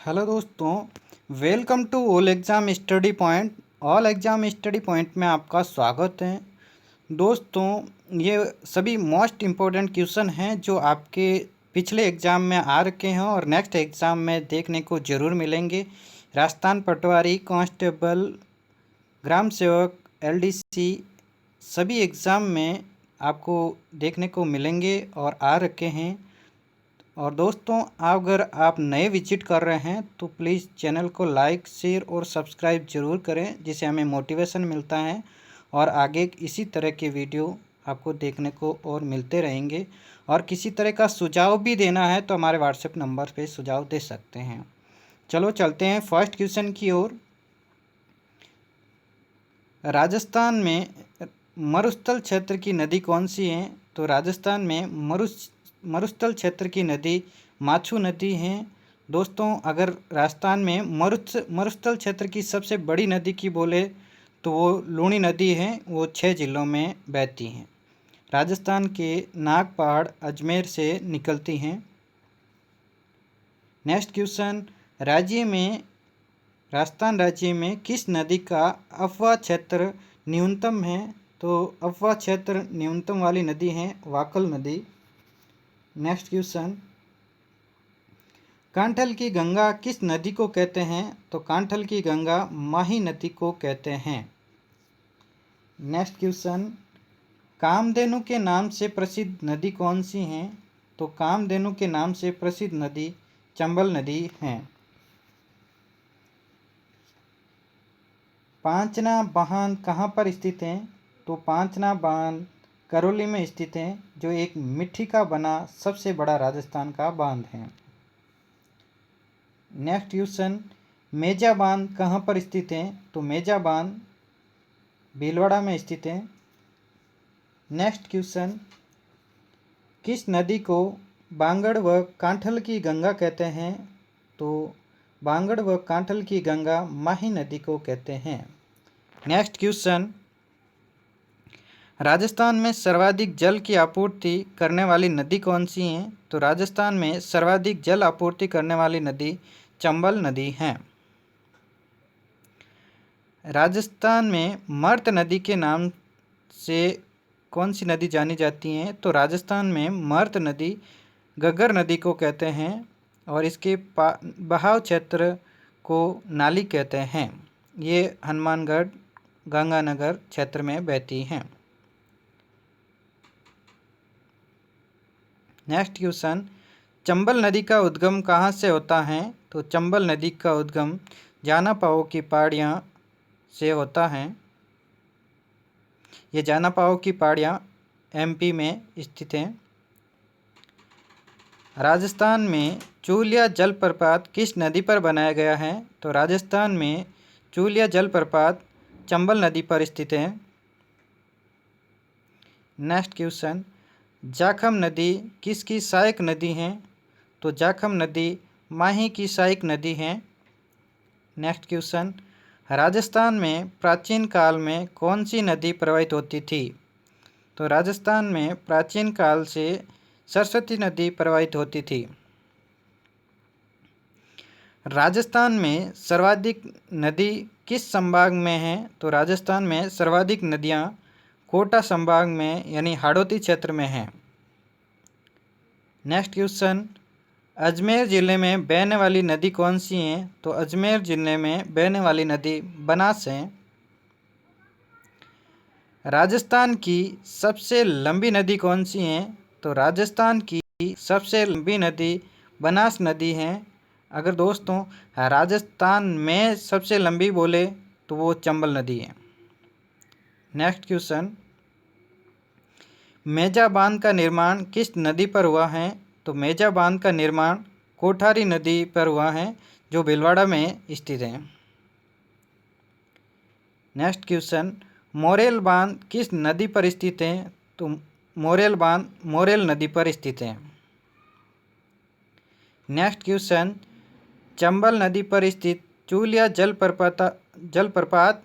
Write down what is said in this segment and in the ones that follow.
Hello दोस्तों, welcome to all exam study point. All exam study point में आपका स्वागत है। दोस्तों, ये सभी मोस्ट इम्पोर्टेंट क्वेश्चन हैं जो आपके पिछले एग्ज़ाम में आ रखे हैं और नेक्स्ट एग्ज़ाम में देखने को ज़रूर मिलेंगे। राजस्थान पटवारी, कांस्टेबल, ग्राम सेवक, एलडीसी सभी एग्ज़ाम में आपको देखने को मिलेंगे और आ रखे हैं। और दोस्तों, अगर आप नए विजिट कर रहे हैं तो प्लीज़ चैनल को लाइक, शेयर और सब्सक्राइब ज़रूर करें, जिससे हमें मोटिवेशन मिलता है और आगे इसी तरह के वीडियो आपको देखने को और मिलते रहेंगे। और किसी तरह का सुझाव भी देना है तो हमारे व्हाट्सएप नंबर पे सुझाव दे सकते हैं। चलो चलते हैं फर्स्ट क्वेश्चन की ओर। राजस्थान में मरुस्थल क्षेत्र की नदी कौन सी है? तो राजस्थान में मरुस्थल क्षेत्र की नदी माछू नदी है। दोस्तों, अगर राजस्थान में मरुस्थल क्षेत्र की सबसे बड़ी नदी की बोले तो वो लूणी नदी है। वो 6 जिलों में बहती हैं। राजस्थान के नाग पहाड़ अजमेर से निकलती हैं। नेक्स्ट क्वेश्चन, राजस्थान राज्य में किस नदी का अफवाह क्षेत्र न्यूनतम है? तो अफवाह क्षेत्र न्यूनतम वाली नदी है वाकल नदी। नेक्स्ट क्वेश्चन, कांठल की गंगा किस नदी को कहते हैं? तो कांठल की गंगा माही नदी को कहते हैं। नेक्स्ट क्वेश्चन, कामधेनु के नाम से प्रसिद्ध नदी कौन सी है? तो कामधेनु के नाम से प्रसिद्ध नदी चंबल नदी है। पांचना बांध कहाँ पर स्थित है? तो पांचना बांध करौली में स्थित है, जो एक मिट्टी का बना सबसे बड़ा राजस्थान का बांध है। नेक्स्ट क्वेश्चन, मेजा बांध कहाँ पर स्थित है? तो मेजा बांध भीलवाड़ा में स्थित है। नेक्स्ट क्वेश्चन, किस नदी को बांगड़ व कांठल की गंगा कहते हैं? तो बांगड़ व कांठल की गंगा माही नदी को कहते हैं। नेक्स्ट क्वेश्चन, राजस्थान में सर्वाधिक जल की आपूर्ति करने वाली नदी कौन सी है? तो राजस्थान में सर्वाधिक जल आपूर्ति करने वाली नदी चंबल नदी है। राजस्थान में मर्त नदी के नाम से कौन सी नदी जानी जाती है? तो राजस्थान में मर्त नदी घग्गर नदी को कहते हैं और इसके बहाव क्षेत्र को नाली कहते हैं। ये हनुमानगढ़, गंगानगर क्षेत्र में बहती हैं। नेक्स्ट क्वेश्चन, चंबल नदी का उद्गम कहाँ से होता है? तो चंबल नदी का उद्गम जाना पाओ की पहाड़ियाँ से होता है। ये जाना पाओ की पहाड़ियाँ एमपी में स्थित हैं। राजस्थान में चूलिया जलप्रपात किस नदी पर बनाया गया है? तो राजस्थान में चूलिया जलप्रपात चंबल नदी पर स्थित है। नेक्स्ट क्वेश्चन, जाखम नदी किसकी सहायक नदी है? तो जाखम नदी माही की सहायक नदी है। नेक्स्ट क्वेश्चन, राजस्थान में प्राचीन काल में कौन सी नदी प्रवाहित होती थी? तो राजस्थान में प्राचीन काल से सरस्वती नदी प्रवाहित होती थी। राजस्थान में सर्वाधिक नदी किस संभाग में है? तो राजस्थान में सर्वाधिक नदियाँ कोटा संभाग में यानी हाड़ौती क्षेत्र में हैं। नेक्स्ट क्वेश्चन, अजमेर ज़िले में बहने वाली नदी कौन सी है? तो अजमेर ज़िले में बहने वाली नदी बनास है। राजस्थान की सबसे लंबी नदी कौन सी है? तो राजस्थान की सबसे लंबी नदी बनास नदी है। अगर दोस्तों राजस्थान में सबसे लंबी बोले तो वो चंबल नदी है। नेक्स्ट क्वेश्चन, मेजा बांध का निर्माण किस नदी पर हुआ है? तो मेजा बांध का निर्माण कोठारी नदी पर हुआ है, जो भीलवाड़ा में स्थित है। नेक्स्ट क्वेश्चन, मोरेल बांध किस नदी पर स्थित है? तो मोरेल बांध मोरेल नदी पर स्थित है। नेक्स्ट क्वेश्चन, चंबल नदी पर स्थित चूलिया जलप्रपात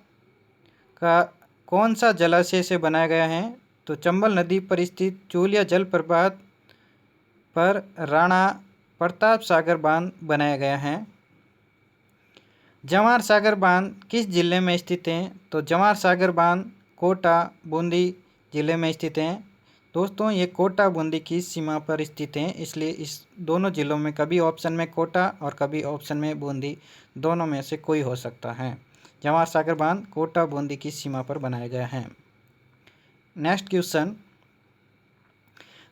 का कौन सा जलाशय से बनाया गया है? तो चंबल नदी पर स्थित चूलिया जलप्रपात पर राणा प्रताप सागर बांध बनाया गया है। जवाहर सागर बांध किस जिले में स्थित है? तो जवाहर सागर बांध कोटा बूंदी जिले में स्थित है। दोस्तों ये कोटा बूंदी की सीमा पर स्थित है, इसलिए इस दोनों जिलों में कभी ऑप्शन में कोटा और कभी ऑप्शन में बूंदी, दोनों में से कोई हो सकता है। जवाहर सागर बांध कोटा बूंदी की सीमा पर बनाया गया है। नेक्स्ट क्वेश्चन,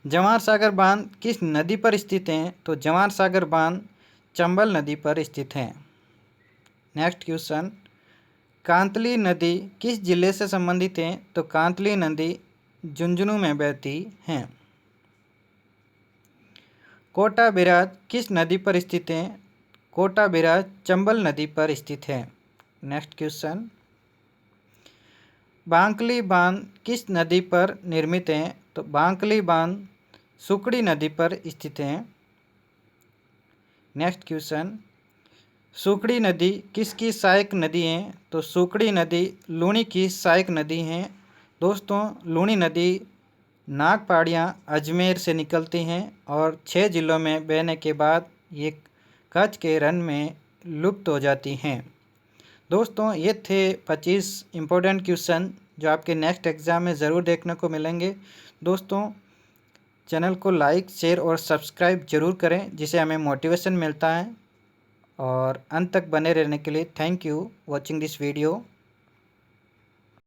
जवाहर सागर बांध किस नदी पर स्थित है? तो जवाहर सागर बांध चंबल नदी पर स्थित है। नेक्स्ट क्वेश्चन, कांतली नदी किस जिले से संबंधित है? तो कांतली नदी झुंझुनू में बहती है। कोटा बिराज किस नदी पर स्थित है? कोटा बिराज चंबल नदी पर स्थित है। नेक्स्ट क्वेश्चन, बांकली बांध किस नदी पर निर्मित है? तो बांकली बांध सुकड़ी नदी पर स्थित है। नेक्स्ट क्वेश्चन, सुकड़ी नदी किसकी सहायक नदी है? तो सुकड़ी नदी लूणी की सहायक नदी है। दोस्तों लूणी नदी नागपाड़ियाँ अजमेर से निकलती हैं और 6 जिलों में बहने के बाद ये कच्छ के रण में लुप्त हो जाती हैं। दोस्तों ये थे 25 इम्पोर्टेंट क्वेश्चन जो आपके नेक्स्ट एग्ज़ाम में ज़रूर देखने को मिलेंगे। दोस्तों चैनल को लाइक शेयर और सब्सक्राइब ज़रूर करें, जिससे हमें मोटिवेशन मिलता है। और अंत तक बने रहने के लिए thank you watching this video.